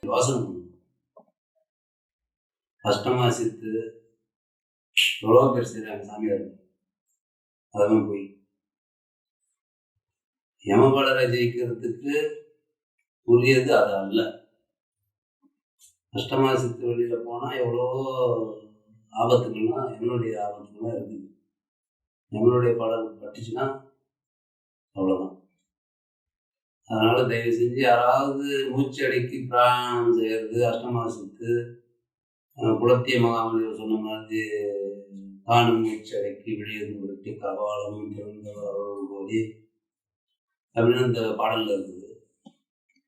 யோசனை பண்ணும். அஷ்டமா சித்து எவ்வளோ பேர் செய்கிறாங்க சாமியார், அதெல்லாம் போய் யமபலரை ஜெயிக்கிறதுக்கு உரியது அது அல்ல. அஷ்டமா சித்து வெளியில போனா எவ்வளோ ஆபத்துக்கள்லாம் எங்களுடைய ஆபத்துக்கள்லாம் இருக்குது. எங்களுடைய படம் பட்டுச்சுன்னா அவ்வளோதான். அதனால தயவு செஞ்சு யாராவது மூச்சு அடக்கி பிராணம் செய்யறது, அஷ்டமா சித்து குலத்திய மகாமனிதர் சொன்ன மாதிரி காணும் மூச்சு அடக்கி வெளியிருந்து விட்டு கபாலமும் திறந்தவர்கள் போதி அப்படின்னு அந்த பாடல்ல இருக்குது.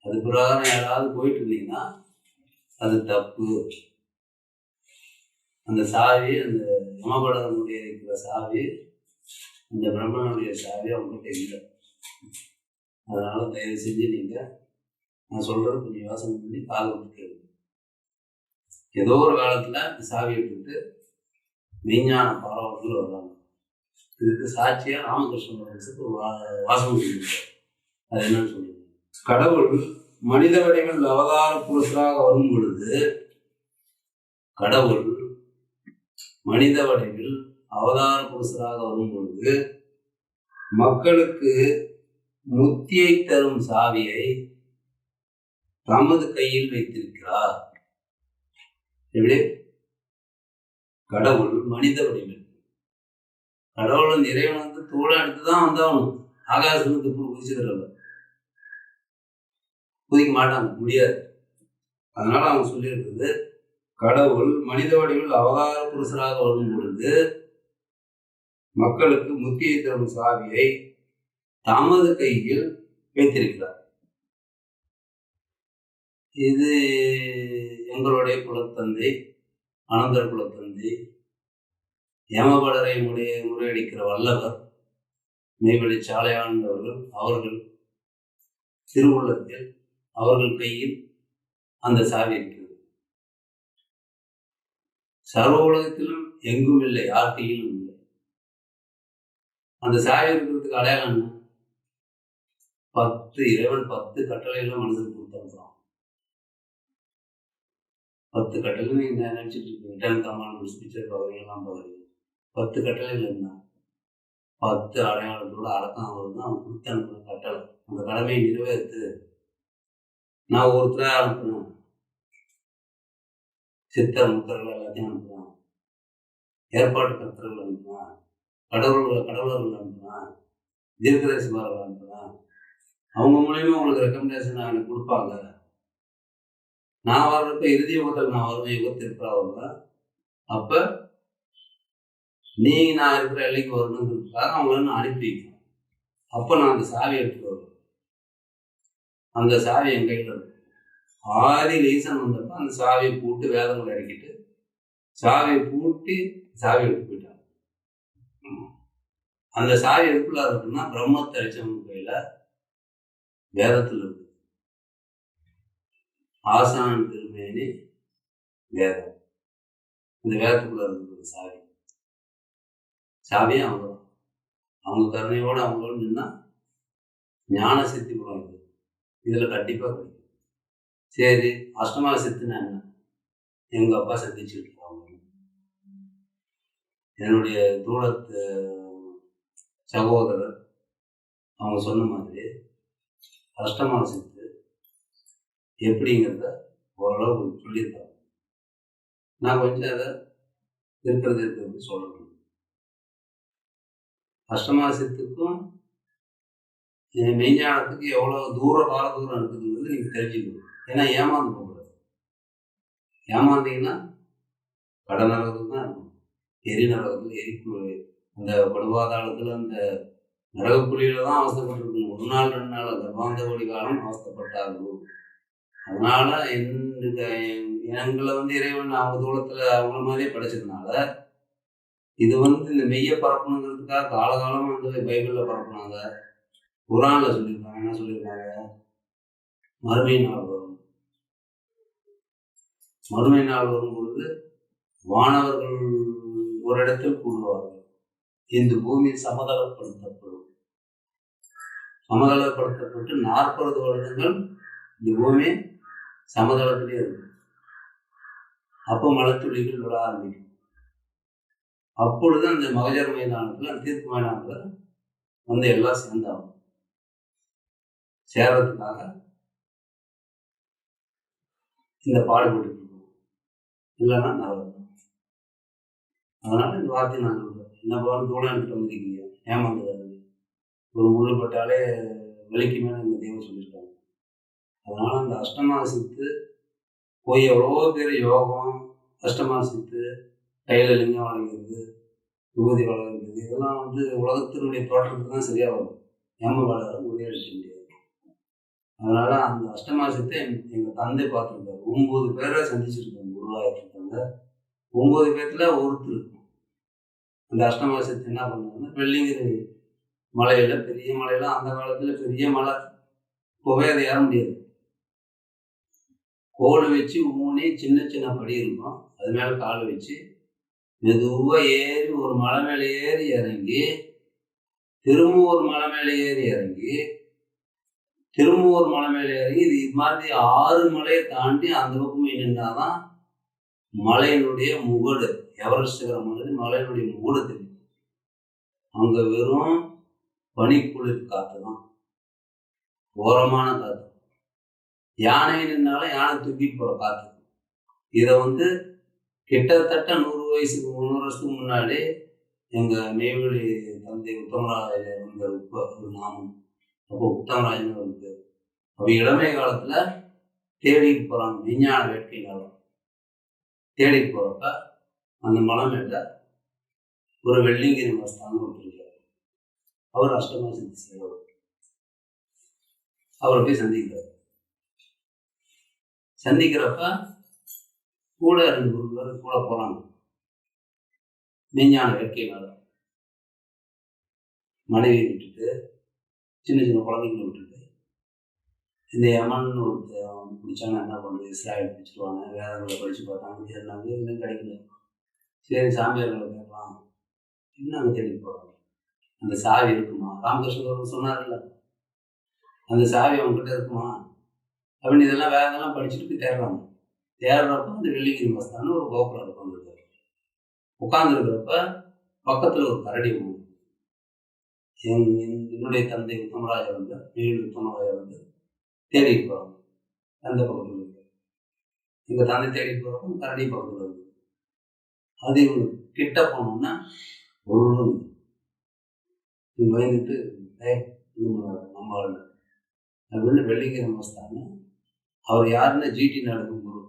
அது பிரகாரம் யாராவது போயிட்டு இருந்தீங்கன்னா அது தப்பு. அந்த சாவி, அந்த யமபலனுடைய இருக்கிற சாவி, அந்த பிரம்மனுடைய சாவி அவங்ககிட்ட இல்லை. அதனால தயவு செஞ்சு நீங்க நான் சொல்றது கொஞ்சம் யோசனை பண்ணி காது விட்டு கேளுங்க. ஏதோ ஒரு காலத்துல இந்த சாவியை எடுத்துட்டு விஞ்ஞான பாரவர்கள் வர்றாங்க. இதுக்கு சாட்சியா ராமகிருஷ்ணன் வாசகம் சொல்லியிருக்காரு. அது என்னன்னு சொல்லுங்க. கடவுள் மனித வடிவில் அவதார புருஷராக வரும் பொழுது, கடவுள் மனித வடிவில் அவதார புருஷராக வரும் பொழுது மக்களுக்கு முத்தியை தரும் சாவியை தமது கையில் வைத்திருக்கிறார். எப்படி? கடவுள் மனித வடிவில், கடவுள் இறைவன் வந்து தூளை எடுத்துதான் வந்தாகணும். ஆகாசத்துக்கு குதிச்சுக்கிறவங்க குதிக்க மாட்டாங்க, முடியாது. அதனால அவங்க சொல்லியிருக்கிறது, கடவுள் மனித வடிவில் அவதார புருஷராக வரும் பொழுது மக்களுக்கு முத்தியை தரும் சாவியை தமது கையில் வைத்திருக்கிறார். இது எங்களுடைய குலத்தந்தை, அனந்தர் குலத்தந்தை, யமபலரை முறையடிக்கிற வல்லவர் மெய்வழி சாலையாண்டவர்கள் அவர்கள் திருவுள்ளத்தில் அவர்கள் கையில் அந்த சாவி இருக்கிறது. சர்வ உலகத்திலும் எங்கும் இல்லை, யார் கையிலும் இல்லை. அந்த சாவி இருக்கிறதுக்கு அடையாளம் என்ன? 10 இறைவன் 10 கட்டளைகளும் மனசுக்கு கொடுத்தான். 10 கட்டளை நீங்க நினைச்சிட்டு இருக்கீங்க. 10 கமாண்ட்மெண்ட்ஸ், பிக்சர் பவரையெல்லாம் பாருங்க. 10 கட்டளைகள் இருந்தான். 10 அடையாளத்தோட அடக்கம் வருது அவன் கொடுத்து அனுப்பின கட்டளை. அந்த கடமையை நிறைவேற்று. நான் ஒருத்தரை அனுப்புனேன், சித்தர் முத்தர்கள் எல்லாத்தையும் அனுப்புவேன், ஏற்பாட்டு கர்த்தர்கள் அனுப்புவேன், கடவுளர்கள் அனுப்புவேன், தீர்க்கதரிசிமார்கள் அனுப்புவேன். அவங்க மூலியமா உங்களுக்கு ரெக்கமெண்டேஷன் எனக்கு கொடுப்பாங்க. நான் வர்றப்ப இறுதி யுகத்தில் நான் வருவேன், யுகத்திற்கா வருவேன். அப்ப நான் இருக்கிற எல்லைக்கு வரணுங்கிறதுக்காக அவங்கள நான் அனுப்பி வைக்கிறேன். அப்ப நான் அந்த சாவியை எடுத்துட்டு வருவேன். அந்த சாவி என் கையில் இருக்கும். ஆதியில் ஈசன் வந்தப்ப அந்த சாவியை பூட்டு வேதங்களை இறக்கிட்டு சாவியை பூட்டி சாவி எடுத்து போயிட்டாங்க. அந்த சாவி எதுக்குள்ள இருக்குன்னா பிரம்மத்தை அடிச்சவங்க கையில வேதத்தில் இருக்கு. ஆசான் திருமேனி வேதம், இந்த வேதத்துக்குள்ள இருக்கு சாவி. சாவியே அவங்க தான். அவங்க கருணையோட அவங்களோட நின்னா ஞான சித்தி குணம் இருக்கு. இதுல கண்டிப்பா கிடைக்கும். சரி, அஷ்டமா சித்துனா என்ன? எங்க அப்பா சந்திச்சுட்டு இருக்காங்க. என்னுடைய தூரத்து சகோதரர் அவங்க சொன்ன மாதிரி அஷ்டமா சித்து எப்படிங்கிறத ஓரளவு சொல்லியிருக்காங்க. நான் கொஞ்சம் அதை இருக்கிறது சொல்லணும். அஷ்டமா சித்துக்கும் மெய்ஞானத்துக்கு எவ்வளவு பார தூரம் இருக்குதுங்கிறது நீங்க தெரிஞ்சுக்கணும். ஏன்னா ஏமாந்து போகக்கூடாது. ஏமாந்தீங்கன்னா கடநரகத்துக்கு தான் இருக்கும். எரிநரகத்துல அந்த படுவாதாளத்துல அந்த நரகக்குழியில தான் அவஸ்தைப்பட்டிருக்கணும். 1 நாள் 2 நாள் கர்ப்பாந்த கோடி காலம் அவஸ்தைப்பட்டார்கள். அதனால எங்களை இறைவன் அவங்க தூரத்துல அவங்கள மாதிரியே படைச்சதுனால இது இந்த மெய்ய பரப்பணுங்கிறதுக்காக காலகாலமா பைபிள்ல பரப்புனாங்க. குரான்ல சொல்லியிருக்காங்க. என்ன சொல்லியிருக்காங்க? மறுமை நாள் வரும். மறுமை நாள் வரும்பொழுது வானவர்கள் ஒரு இடத்தில் கூடுவார்கள். இந்த பூமி சமதளப்படுத்தப்படும். சமதளப்படுத்தப்பட்டு 40 வருடங்கள் இந்த பூமி சமதளத்திலே இருக்கும். அப்போ மலைத்துளிகள் விட ஆரம்பிக்கும். அப்பொழுது அந்த மகஜர் மைதானத்துல, அந்த தீர்ப்பு மைதானத்துல வந்து எல்லாம் சேர்ந்தாகும். சேர்றதுக்காக இந்த பாடுபட்டு இருக்கணும், இல்லைன்னா நரகம். அதனால இந்த வார்த்தையை நான் சொல்றேன். என்ன பாடம் தூளம் எடுத்துட்டு வந்திருக்கீங்க, ஏமாந்துடாது. ஒரு முள்ளு பட்டாலே வலிக்கு மேலே இந்த தெய்வம் சொல்லியிருக்காங்க. அதனால அந்த அஷ்டமா சித்து போய் எவ்வளவோ பேர் யோகம், அஷ்டமா சித்து, கையில லிங்கம் வளர்க்கிறது, விபூதி வளர்க்கிறது, இதெல்லாம் வந்து உலகத்தினுடைய தோற்றத்துக்கு தான் சரியா வரும். ஏம வளர முறையடிக்க முடியாது. அதனால அந்த அஷ்டமா சித்தை எங்க தந்தை பார்த்துருக்காரு. 9 பேரை சந்திச்சிருக்காங்க உருவாயிருக்காங்க. 9 பேர்த்துல ஒருத்தர் அந்த அஷ்டமா சித்து என்ன பண்ணாங்கன்னா, வெள்ளிங்கிரி மலையில, பெரிய மலையில, அந்த காலத்துல பெரிய மலை, இப்போவே அதை ஏற முடியாது. கோல் வச்சு ஊனி சின்ன சின்ன படி இருக்கும், அது மேல கால் வச்சு மெதுவா ஏறி ஒரு மலை மேலே ஏறி இறங்கி, திரும்ப ஒரு மலை மேலே ஏறி இறங்கி, திரும்ப ஒரு மலை மேலே இறங்கி, இது மாதிரி 6 மலையை தாண்டி அந்த பக்கம் நின்றாதான் மலையினுடைய முகடு, எவரெஸ்ட் சிகரம் மாதிரி மலையினுடைய முகடு தெரியும். அங்க வெறும் பனிக்குளிர் காத்து தான், ஓரமான காத்து. யானை நின்னாலும் யானை தூக்கிட்டு போற காத்து. இதை வந்து கிட்டத்தட்ட 100 வருஷத்துக்கு முன்னாடி எங்க நெய்வேலி தந்தை உத்தமராஜர் ஒரு நாமம், அப்போ உத்தமராஜன் இருக்கு. அப்ப இளமை காலத்துல தேடிட்டு போறாங்க, விஞ்ஞான வேட்கை காலம். தேடிட்டு போறப்ப அந்த மலை மேல ஒரு வெள்ளிங்கிரி மஸ்தான் இருக்காரு. அவர் அஷ்டமா சித்தி செய்வார். அவரை போய் சந்திக்கிறார். சந்திக்கிறப்ப கூட 2 பேர் கூட போறாங்க. விஞ்ஞான வேட்கையினால மனைவியை விட்டுட்டு, சின்ன சின்ன குழந்தைங்களை விட்டுட்டு, இந்த யமன் ஒருத்தர் பிடிச்சாங்க. என்ன பண்ணுறது, இஸ்ராயல் பிடிச்சிருவாங்க. வேதங்களை படித்து பார்த்தாங்க, தேடினாங்க, இன்னும் கிடைக்கல. சரி, சாமியார்களை கேட்கலாம், இன்னும் அங்கே தேடி போகிறாங்க. அந்த சாவி இருக்குமா, ராமகிருஷ்ணன் சொன்னார்ல, அந்த சாவி அவங்ககிட்ட இருக்குமா அப்படின்னு இதெல்லாம் வேதெல்லாம் படிச்சுட்டு தேடுறாங்க. தேடுறப்ப அந்த வெள்ளிங்கிரி மஸ்தான ஒரு கோபுரம் உட்காந்துருக்காரு. உட்காந்துருக்கிறப்ப பக்கத்துல ஒரு கரடி ஒன்று. என்னுடைய தந்தை உத்தமராஜர் வந்து, நெய்வேலி உத்தமராஜர் வந்து தேடிட்டு போறாங்க. அந்த பக்கத்துல இருக்கு. எங்க தந்தை தேடிட்டு போறப்ப கரடி பக்கத்துல இருக்கு. அது இவங்க கிட்ட போனோம்னா ஒரு பயந்துட்டு நம்ம அப்படின்னு வெள்ளிங்கிரி மஸ்தான அவர் யாருன்னா ஜிடி நாயுடு குரு,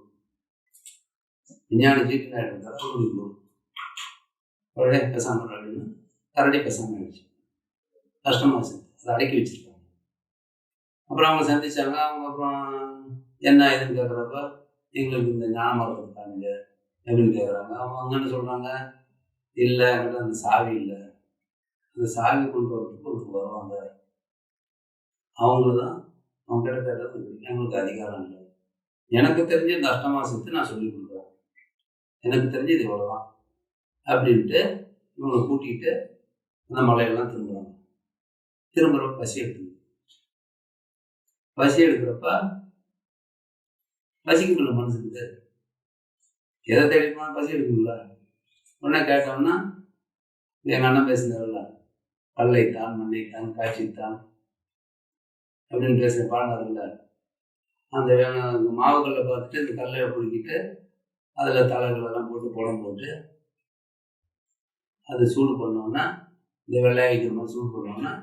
விஞ்ஞானி ஜிடி நாயுடு இருந்தார், அவருடைய குரு. அவரே பேசாம அப்படின்னு கரடி பேசாம ஆயிடுச்சு. கஷ்டமா அதை அடக்கி வச்சிருக்காங்க. அப்புறம் அவங்க சந்திச்சாங்க. அவங்க அப்புறம் என்ன இதுன்னு கேட்குறப்ப, எங்களுக்கு இந்த ஞான மரத்தை தாங்க அப்படின்னு கேட்குறாங்க. அவங்க என்ன சொல்றாங்க, இல்லை என்கிட்ட அந்த சாவி இல்லை, அந்த சாவி கொண்டு வரதுக்கு ஒருத்தர் வருவாங்க, அவங்களும் தான் அவங்க கிட்ட கேட்டது, எங்களுக்கு அதிகாரம் இல்லை. எனக்கு தெரிஞ்ச இந்த அஷ்டமா சித்து நான் சொல்லி கொடுக்குறேன், எனக்கு தெரிஞ்சது இவ்வளவுதான் அப்படின்ட்டு இவங்களை கூட்டிகிட்டு அந்த மலையெல்லாம் திரும்புறாங்க. திரும்புறப்ப பசி எடுக்கிறப்ப பசிக்குள்ள மனசுக்கு எதை தேடிமா பசி எடுக்குங்களா. உடனே கேட்டோம்னா எங்க அண்ணன் பேசினார்ல, கல்லைத்தான் மண்ணைத்தான் காய்ச்சித்தான் அப்படின்னு பேசுற பாடினார்ல, அந்த மாவுக்கல்லை பார்த்துட்டு இந்த கல்லை பிடிக்கிட்டு அதில் தலைகளெல்லாம் போட்டு புடம் போட்டு அது சூடு பண்ணோன்னா, இந்த வெள்ளையாக்கிற மாதிரி சூடு பண்ணோன்னா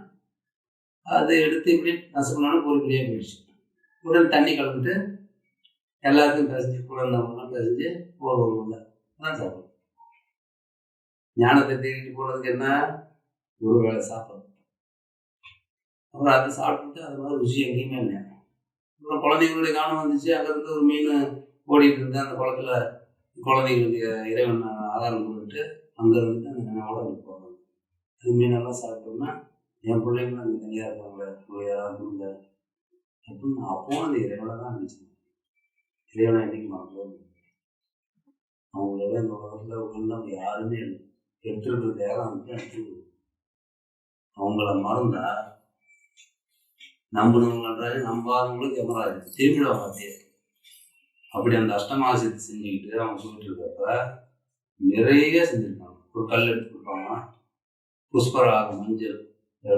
அதை எடுத்து இப்படி நசுக்கணும்னா பொறுப்பிலேயே போயிடுச்சு. உடனே தண்ணி கலந்துட்டு எல்லாருக்கும் பேசிஞ்சு குழந்தைலாம் பேசிஞ்சு ஒரு உருண்டை அதான் சாப்பிடும். ஞானத்தை தேடிட்டு போனதுக்கு என்ன, ஒரு வேளை சாப்பிடும். அப்புறம் அதை சாப்பிட்டுட்டு அது மாதிரி ருசி எங்கேயுமே இல்லை. அப்புறம் குழந்தைங்களுடைய கவனம் வந்துச்சு. அங்கேருந்து ஒரு மீன் ஓடிட்டு இருந்து அந்த குளத்துல குழந்தைங்களுக்கு இறைவன் ஆதாரம் கொடுத்துட்டு அங்கே இருந்துட்டு அந்த நினைவோட அங்கே போவாங்க. அது மீனெல்லாம் சாப்பிட்டோம்னா என் பிள்ளைங்களும் அங்கே தனியாக இருப்பாங்க, யாராவது கொடுங்க அப்படின்னு. அப்பவும் அந்த இறைவனை தான் இருந்துச்சு. இறைவனை என்னைக்கு மறந்தோம். அவங்களோட இந்த உலகத்தில் உள்ள யாருமே இல்லை. எடுத்துருக்கிறது யாரும் எடுத்துருக்கு. அவங்கள மறந்தா நம்பினவங்கன்றாரு, நம்பாதவங்களுக்கு எமராது திருவிழா வார்த்தையே. அப்படி அந்த அஷ்டமாசியத்தை செஞ்சுக்கிட்டு அவங்க சொல்லிட்டு இருக்கப்ப நிறைய செஞ்சுருக்காங்க. ஒரு கல் எடுத்து கொடுப்பாங்க, புஷ்பராக மஞ்சள்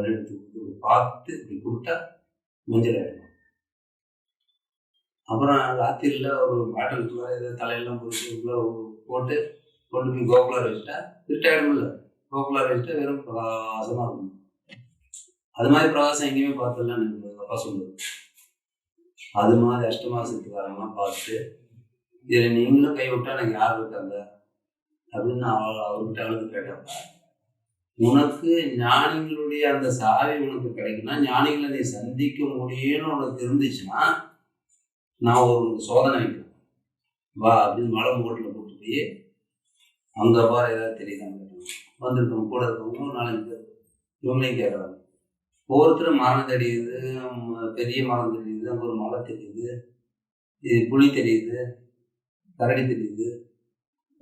எடுத்து கொடுத்து பார்த்து இப்படி கொடுத்தா மஞ்சள் ஆகிடும். அப்புறம் ராத்திரியில் ஒரு பாட்டிலுக்குள்ள ஏதோ தலையெல்லாம் போட்டு போட்டு கொண்டு போய் கோகுலார் வச்சுட்டா இருட்டாயிடும். இல்லை, கோகுலார் வச்சுட்டா வெறும் பிரகாசமாக இருக்கும். அது மாதிரி பிரகாசம் எங்கேயுமே பார்த்ததுலாம் எனக்கு அப்பா சொல்லுது. அது மாதிரி அஷ்டமாசத்துக்காரங்களாம் பார்த்துட்டு இதில் நீங்களும் கைவிட்டா எனக்கு யார் இருக்காங்க அப்படின்னு அவர்கிட்ட அழுது கேட்டப்ப, உனக்கு ஞானிகளுடைய அந்த சாவி உனக்கு கிடைக்குன்னா, ஞானிகளை நீ சந்திக்க முடியும்னு உனக்கு இருந்துச்சுன்னா நான் ஒரு சோதனை வைக்கிறேன் வா அப்படின்னு மலை மூட்டில் கூட்டு போய் அங்கே பாரு ஏதாவது தெரியுதான்னு வந்துருக்கவங்க கூட இருக்கவங்க 4 பேர் இவங்களையும் கேட்குறாங்க. ஒவ்வொருத்தரும் மரம் தெரியுது, பெரிய மரம் தெரியுது, அங்கே ஒரு மலை தெரியுது, இது புளி தெரியுது, கரடி தெரியுது,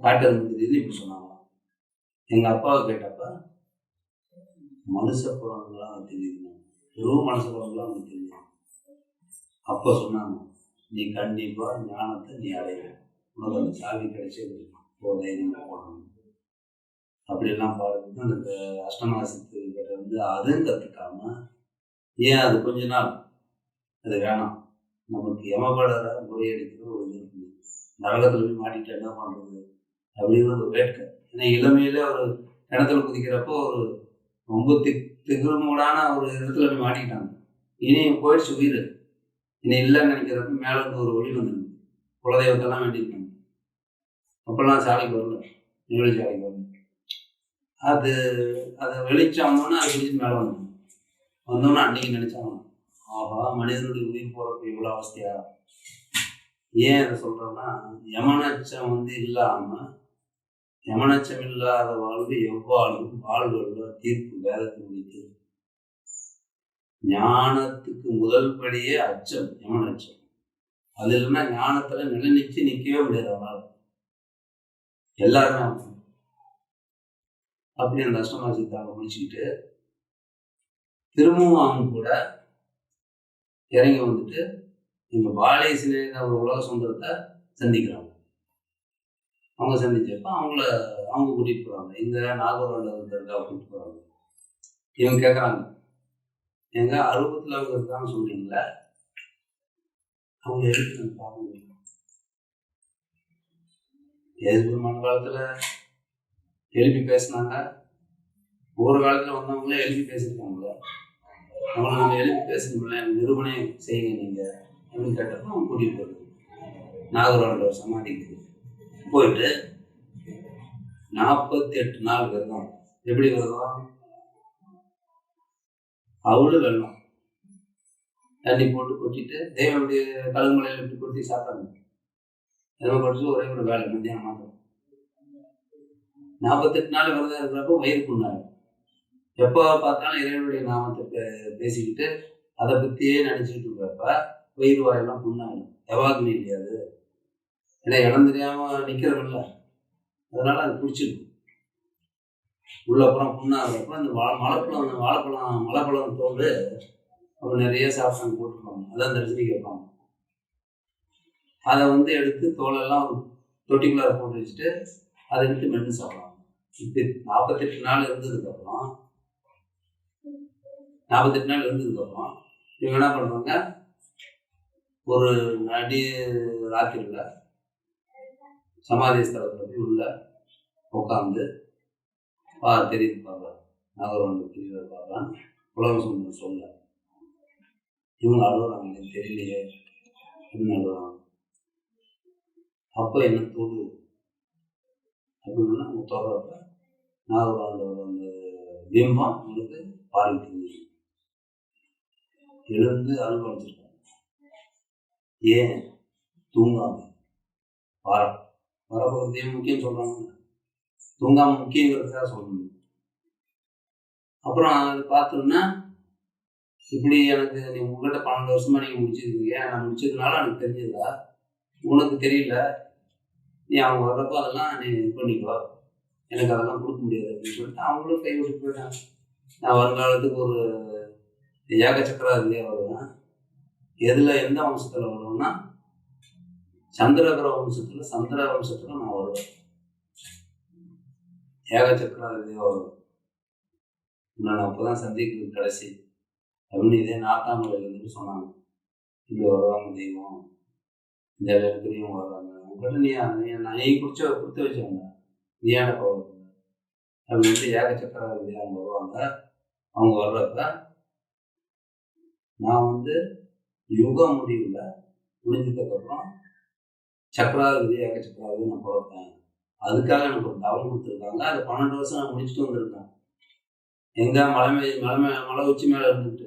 காட்டெரும்பு தெரியுது, இப்படி சொன்னாங்க. எங்கள் அப்பாவை கேட்டப்ப மனுஷ புறங்களாம் தெரியுதுங்க, வெறும் மனுஷ புறங்களாம் அவங்க தெரியும். அப்போ சொன்னாங்க, நீ கண்டிப்பாக ஞானத்தை நீ அடைய, உனக்கு அந்த சாவி கிடைச்சே ஒரு தைரியமாக போகணும் அப்படிலாம் பாடுறது. அந்த அஷ்டமாசத்துக்கிட்ட வந்து அதுவும் கற்றுக்காம ஏன் அது கொஞ்ச நாள் அது வேணாம், நமக்கு யமபடரை முறையடிக்கிற ஒரு இது இருக்குது, நரகத்தில் போய் மாட்டிட்டு என்ன பண்ணுறது அப்படிங்கிறது ஒரு வேட்கை. ஏன்னா இளமையிலே ஒரு கிணத்துல குதிக்கிறப்போ ஒரு ரொம்ப திகுமுடான ஒரு இடத்துல போய் மாட்டிக்கிட்டாங்க. இனி போயிடுச்சு உயிர், இனி இல்லைன்னு நினைக்கிறப்ப மேலே வந்து ஒரு ஒளி வந்துடுது, குலதெய்வத்தெல்லாம் வேண்டியிருக்காங்க. அப்போல்லாம் சாலைக்கு வரல, நிகழ்ச்சி சாலைக்கு வரல. அதை வெளிச்சோம்னா அது பிடிச்சி மேலே வந்தோம்னா அன்னைக்கு நினைச்சாங்க, ஆஹா மனிதனுடைய உயிர் போறப்ப இவ்வளோ அவஸ்தையா. ஏன் அதை சொல்றோம்னா, யமனச்சம் வந்து இல்லாம, யமனச்சம் இல்லாத வாழ்வு எவ்வாழும் வாழ்வு தீர்ப்பு வேதத்தினுடைய தீர்ப்பு. ஞானத்துக்கு முதல் படியே அச்சம், யமனச்சம். அது இல்லைன்னா ஞானத்துல நிலைநிச்சு நிற்கவே முடியாது அவனால. எல்லாருமே அப்படி அந்த அஷ்டமாசியத்தாங்க முடிச்சுக்கிட்டு திரும்பவும் அவங்க கூட இறங்கி வந்துட்டு எங்க பாலேசினே ஒரு உலக சுந்தரத்தை சந்திக்கிறாங்க. அவங்க சந்திச்சப்ப அவங்க கூட்டிட்டு போறாங்க, இந்த நாகர்கோவிலுக்காக கூட்டிட்டு போறாங்க. இவங்க கேட்கறாங்க, எங்க அருபத்துல அவங்க இருக்கான்னு சொல்றீங்களா, அவங்க எழுதி பார்க்க முடியும். ஏசுபெருமான காலத்துல எழுப்பி பேசினாங்க, ஒவ்வொரு காலத்துல வந்தவங்களே எழுப்பி பேசியிருக்காங்களே, அவங்களை நம்ம எழுப்பி பேசணும்ல, நிரூபணை செய்யுங்க நீங்க அப்படின்னு கேட்டப்போ அவங்க கூட்டிட்டு போயிருக்கு நாகரோட சமாதிக்கு. போயிட்டு 48 நாள் விரதம். எப்படி விரதம்? அவ்வளவு வெள்ளம் தண்ணி போட்டு கொட்டிட்டு தேவனுடைய கழுமலையில் எப்படி கொட்டி சாப்பிட்டாங்க. எதோ படிச்சு ஒரே ஒரு வேலை மத்தியானம் மாத்திரம். 48 நாள் விரதம் இருக்கிறப்போ வயிறு புண்ணாகும். எப்போ பார்த்தாலும் இறைவனுடைய நாமத்தை பேசிக்கிட்டு அதை பற்றியே நினச்சிக்கிட்டு இருக்கிறப்ப வயிறு வாயெல்லாம் புண்ணாகும். எவாக்குமே இல்லையாது, ஏன்னா இடம் தெரியாமல் நிற்கிறதில்ல, அதனால அது பிடிச்சிருக்கு. உள்ளப்புறம் புண்ணாகிறப்ப அந்த மலைப்பழம் தோல் அவங்க நிறைய சாப்பிட்டாங்க போட்டுருப்பாங்க, அதான் தரிசனி கேட்பாங்க. அதை வந்து எடுத்து தோலெல்லாம் தொட்டிக்குள்ளார போட்டு வச்சுட்டு அதை எடுத்து மென்று சாப்பிடுவாங்க. இப்போ 48 நாள் இருந்ததுக்கப்புறம் இவங்க என்ன பண்ணுவாங்க, ஒரு ராத்திரியில் சமாதி ஸ்தலத்தில் போய் உள்ள உட்காந்து தெரியுது பார்க்கலாம், நாகர்கோவில் தெரியுது பார்க்கலாம், உலக சுந்தரம் சொல்ல இவங்க அழுகுறாங்க, தெரியலையே அப்படின்னு அழுகுறாங்க. அப்போ என்ன தோடு அப்படின்னா அவங்க தொடர்றப்ப நாகர்கோவில் அந்த பிம்பம் அவங்களுக்கு பார்வை எழுந்து அனுபவிச்சிருக்காங்க. ஏன் தூங்காம வரப்போகிறது முக்கியம் சொல்றாங்க, தூங்காம முக்கியங்கிறதுக்காக சொல்லணும். அப்புறம் அதை பார்த்தோம்னா, இப்படி எனக்கு நீ உங்கள்கிட்ட 12 வருஷமா நீங்க முடிச்சிருக்கீங்க, நான் முடிச்சதுனால எனக்கு தெரிஞ்சதா, உனக்கு தெரியல, நீ அவங்க வர்றப்போ அதெல்லாம் நீ இது பண்ணிக்கோ, எனக்கு அதெல்லாம் கொடுக்க முடியாது அப்படின்னு சொல்லிட்டு அவங்களும் கை விட்டு போயிட்டாங்க. நான் வருங்காலத்துக்கு ஒரு ஏக சக்கராதியாக வருவேன். எந்த வம்சத்தில் வருவேன்னா சந்திரகிர வம்சத்துல நான் வருவேன். ஏக சக்கராதிபதியா வருவேன். நான் அப்போதான் சந்திக்கிறது கடைசி அப்படின்னு இதே நாட்டாமலை இருந்துட்டு சொன்னாங்க. இப்படி வருவாங்க தெய்வம், இந்த இடத்துலையும் வருவாங்க. உங்கள்கிட்ட நீ கொடுத்து வச்சவங்க, நீ ஏன் கவலை அப்படின்ட்டு ஏக சக்கராதிபதி அவங்க வருவாங்க. அவங்க வர்றப்ப நான் யுக முடிஞ்சதுக்கப்புறம் சக்கராதிபதி ஏக சக்கராதிபதி நான் பிறப்பேன். அதுக்காக எனக்கு ஒரு தவம் கொடுத்துருக்காங்க. அது 12 வருஷம் நான் முடிச்சுட்டு வந்திருக்கேன். எங்க மலை உச்சி மேல இருந்துட்டு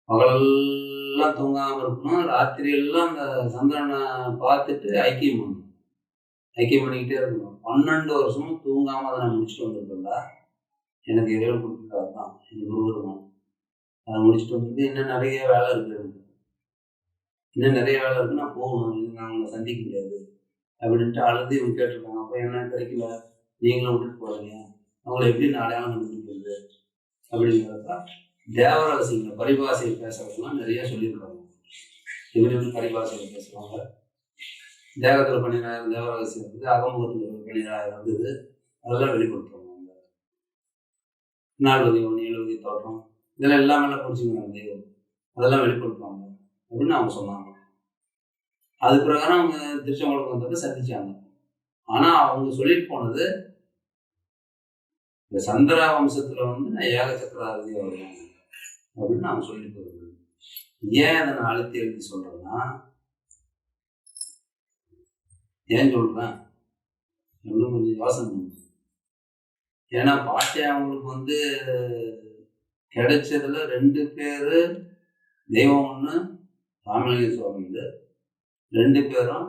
பகலெல்லாம் தூங்காம இருக்கணும், ராத்திரி எல்லாம் அந்த சந்திரனை பார்த்துட்டு ஐக்கியம் பண்ணிக்கிட்டே இருக்கணும். 12 வருஷமும் தூங்காம அதை நான் முடிச்சுட்டு வந்திருக்கேன்டா. எனக்கு இறைவன் கொடுத்துருக்காரு தான் எனக்கு குருவருமான். அதை முடிச்சுட்டு வந்துட்டு இன்னும் நிறைய வேலை இருக்கு, நான் போகணும், நான் அவங்களை சந்திக்க முடியாது அப்படின்ட்டு அழுது இவங்க கேட்டிருக்காங்க. அப்போ என்ன கிடைக்கல, நீங்களும் விட்டுட்டு போறீங்க, அவங்களை எப்படி நான் அடையாளம் கண்டுபிடிக்கிறது அப்படிங்கிறத தேவரகசியங்களை பரிபாசையை பேசுறதுலாம் நிறைய சொல்லியிருக்காங்க. இவங்க பரிபாசையை பேசுவாங்க. தேகத்தில் 12,000 தேவரகசியம் இருக்குது, அகமுகத்தில் 12,000 இருந்தது, அதெல்லாம் வெளிப்படுத்துவாங்க. நால்வதி ஒன்று 70 தோற்றம் இதெல்லாம் எல்லாமே பிடிச்சிக்கிறாங்க தெய்வம், அதெல்லாம் வெளிப்படுத்துவாங்க அப்படின்னு அவங்க சொன்னாங்க. அது பிரகாரம் அவங்க திருச்செங்கோலுக்கு வந்தப்ப சந்திச்சாங்க. ஆனா அவங்க சொல்லிட்டு போனது, இந்த சந்திரா வம்சத்துல நான் ஏக சக்கராதிபதி வருவேன் அப்படின்னு அவங்க சொல்லிட்டு போகிறது. ஏன் அதை நான் அழுத்தி எழுதி சொல்றேன்னா, ஏன் சொல்றேன் இன்னும் கொஞ்சம் யோசனை பண்ணுங்க. ஏன்னா பாட்டே அவங்களுக்கு கிடைச்சதுல 2 பேரு தெய்வம் ஒண்ணு ராமலிங்க சுவாமி, 2 பேரும்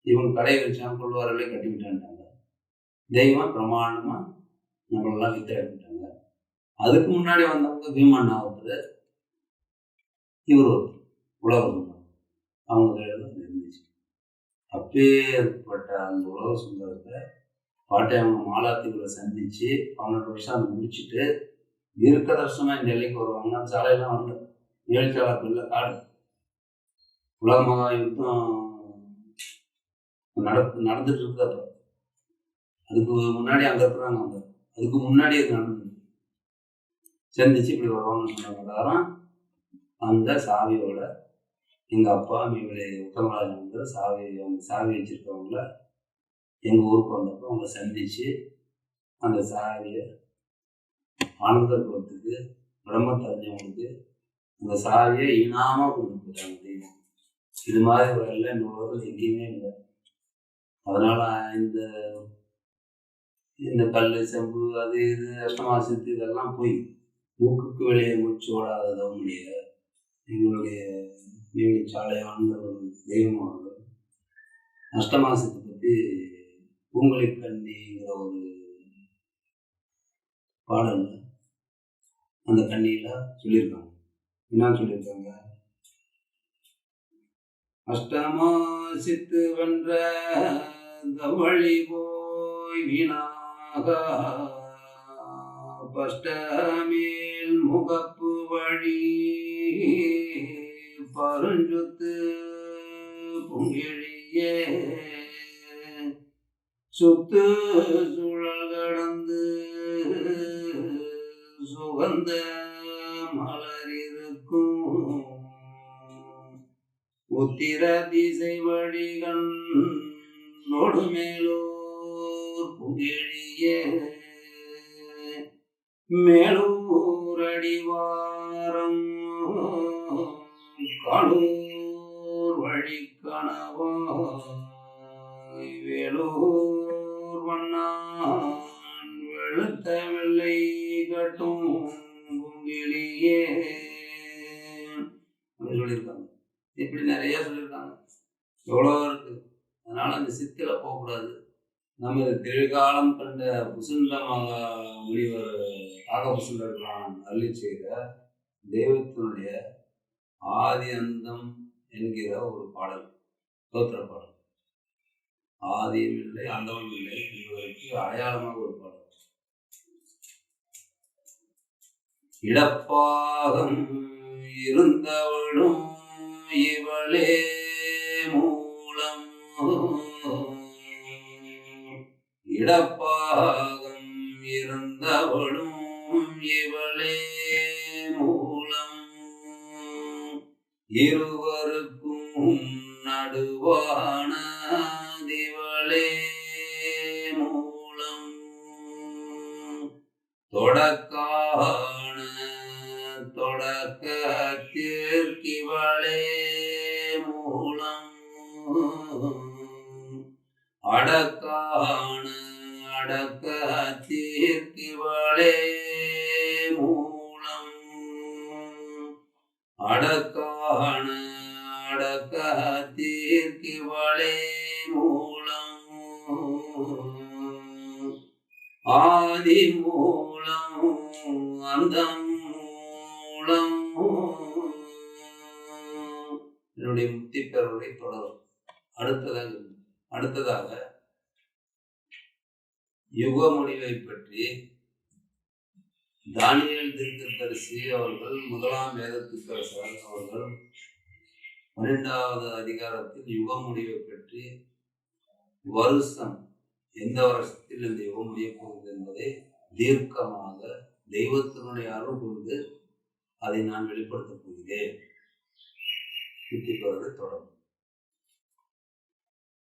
இவங்க கடையை வச்சாங்க, கொள்வாரலே கட்டிவிட்டான்ட்டாங்க. தெய்வம் பிரமாணமா நம்மளெல்லாம் வித்த எடுத்துட்டாங்க. அதுக்கு முன்னாடி வந்தவங்க பீமண்ணா ஒருத்தர், இவர் ஒருத்தர், உலக சுந்தரம், அவங்க கையில இருந்துச்சு. அப்பேற்பட்ட அந்த உலக சுந்தரத்தை பாட்டையவங்க மாலாத்திகளை சந்திச்சு 12 வருஷம் முடிச்சுட்டு தீர்க்க தர்ஷமா இந்த எல்லைக்கு வருவாங்க. அந்த சாலையெல்லாம் வரல, ஏழ்சாலை இல்லை, காடு. உலக மகா யுத்தம் நடந்துட்டு இருக்கு. அப்ப அதுக்கு முன்னாடி அங்க இருக்கிறாங்க, அதுக்கு முன்னாடி அது நடந்தது. சந்திச்சு இப்படி வருவாங்கன்னு சொன்ன பிரகாரம் அந்த சாவியோட எங்க அப்பா இவருடைய உத்தமராஜன் சாவி வச்சிருக்கவங்கள எங்க ஊருக்கு வந்தப்போ அவங்க சந்திச்சு அந்த சாவியை ஆனந்தபுரத்துக்கு பிரம்மத்தறிஞ்சவங்களுக்கு அந்த சாவியை இனாமா கொடுத்து போட்டாங்க தெய்வம். இது மாதிரி ஒரு எல்லாம் இந்த உலகத்தில் எங்கேயுமே இல்லை. அதனால இந்த கல் செம்பு அது இது அஷ்டமாசித்து இதெல்லாம் போய் மூக்குக்கு வெளியே மூச்சு ஓடாதவங்களுடைய எங்களுடைய சாலையான ஒரு தெய்வமானது அஷ்டமாசத்தை பற்றி பூங்கொழி கண்ணிங்கிற ஒரு பாடல் அந்த கண்ணியில சொல்லியிருக்காங்க. என்ன சொல்லியிருக்காங்க? அஷ்டமாசித்து வென்ற தவழி போய் வீணாக பஷ்டமேல் முகப்பு வழி பருஞ்சுத்து பொங்கிழியே சுத்து சுழல் கடந்து சுகந்த மலரிருக்கும் உத்திர திசை வழிகண் நொடுமேலூர் புகிழியே மேலூர் அடிவாரம் காலூர் வழி கணவாய் வேலூர் வண்ணான் வெளுத்த வெள்ளை கட்டும் பொங்கிலியே சொல்லியிருக்காங்க. இப்படி நிறைய சொல்லியிருக்காங்க, எவ்வளோ இருக்கு. அதனால அந்த சித்தில போகக்கூடாது. நம்ம திரிகாலம் கண்ட புசுண்ட முனிவர் ஆகபுசுண்டர்களான் அருளி செய்த தெய்வத்தினுடைய ஆதி அந்தம் என்கிற ஒரு பாடல், தோத்திர பாடல். ஆதியும் இல்லை அந்தமும் இல்லை என்பதற்கு அடையாளமாக ஒரு பாடல். இடப்பாகம் இருந்தவளும் இவளே மூலம் இடப்பாகம் இருந்தவளும் இவளே மூலம் இருவருக்கும் நடுவான திவளே மூலம் தொடக்கான தொடக்கத்திற்கிவளே மூலம் அடக்கான அடக்கத்திற்கிவளே மூலம் அடக்கான அடக்கத்திற்கிவளே மூலம் ஆதி மூலம் அந்தம் மூலம். என்னுடைய முக்தி பெறவரை தொடரும். அடுத்ததாக யுக முடிவை பற்றி தானியேல் தீர்க்கதரிசி அவர்கள் முதலாம் வேதத்துக்கரசர் அவர்கள் 12வது அதிகாரத்தில் யுக முடிவை பற்றி வருஷம் எந்த வருஷத்தில் இந்த யுகம் முடிய போகுது என்பதை தீர்க்கமாக தெய்வத்தினுடைய அருள் கொண்டு அதை நான் வெளிப்படுத்தப் போகிறேன். தொடரும்.